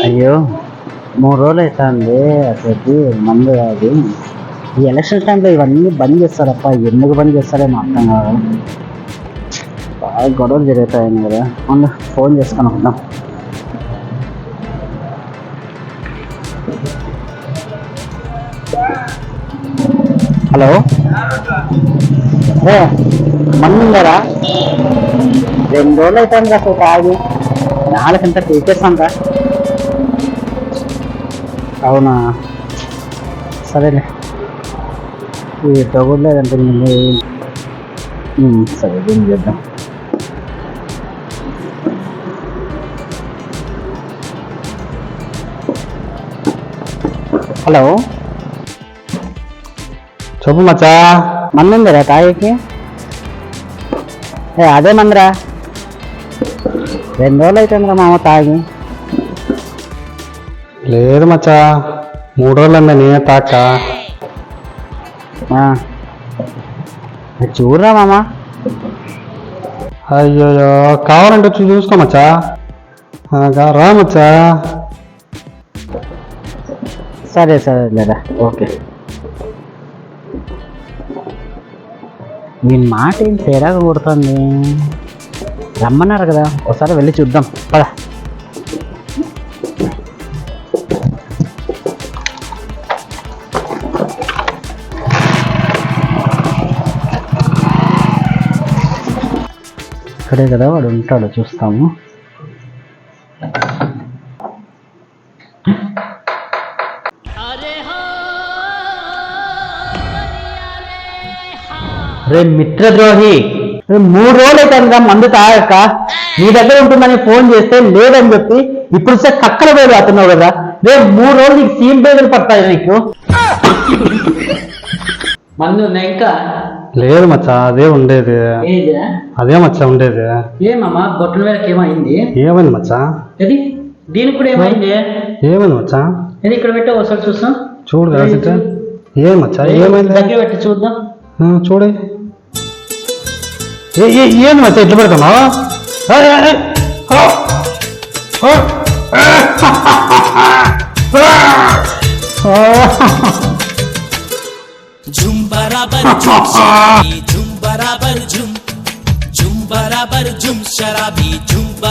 అయ్యో 3 రోజులు అవుతుంది అసలు మందు అది. ఈ ఎలక్షన్ టైంలో ఇవన్నీ బంద్ చేస్తారప్ప, ఎందుకు బంద్ చేస్తారేమో అర్థం కాదు. బాగా గొడవలు జరుగుతాయని కదా. మొన్న ఫోన్ చేసుకొని వద్దాం. హలో మంది ఉందరా? 2 రోజులు అవుతుంది అసలు తాగి. నాలుగంతా తీసేస్తాం రా. అవునా, సరేలే. ఈ తగ్గులేదంటే సరే ఏం చేద్దాం. హలో చెప్పు మచ్చా. మంది ఉందిరా తాగికి? అదే మందిరా. 2 రోజులు అవుతుందిరా మామ తాగి. లేదు మచ్చా, 3 రోజులు నేనే తాక. చూడరా మామ. అయ్యో కావాలంటే వచ్చి చూసుకో మచ్చా. రా మచ్చా. సరే సరే లేదా, ఓకే. మీ మాట ఏం తేడాగా కొడుతుంది. రమ్మన్నారు కదా, ఒకసారి వెళ్ళి చూద్దాం పద. ఇక్కడే కదా వాడు ఉంటాడు, చూస్తాము. రే మిత్రద్రోహి, 3 రోజులు అవుతుందిగా మందు తాగాక. నీ దగ్గర ఉంటుందని ఫోన్ చేస్తే లేదని చెప్పి ఇప్పుడు కక్కల పేరు అతున్నావు కదా. రేపు 3 రోజులు నీకు సీమ్ పేజీలు పడతాయి నీకు. మందు ఉందా ఇంకా? లేదు మచ్చా, అదే ఉండేది. అదే మచ్చా ఉండేది. ఏమమ్మా బొట్టల వేళకి ఏమైంది? ఏమైంది మచ్చా? ఇది దీనికి కూడా ఏమైంది? ఏమైంది మచ్చా? ఇది ఇక్కడ పెట్టే ఒకసారి చూస్తాం. చూడు కదా. ఏం మచ్చా ఏమైంది? దగ్గర పెట్టి చూద్దాం. చూడే. ఏంది మచ్చా ఇట్లా పెడతాను? झुम बराबर झुम शराबी झुम बराबर झुम बराबर झुम शराबी झुम बराबर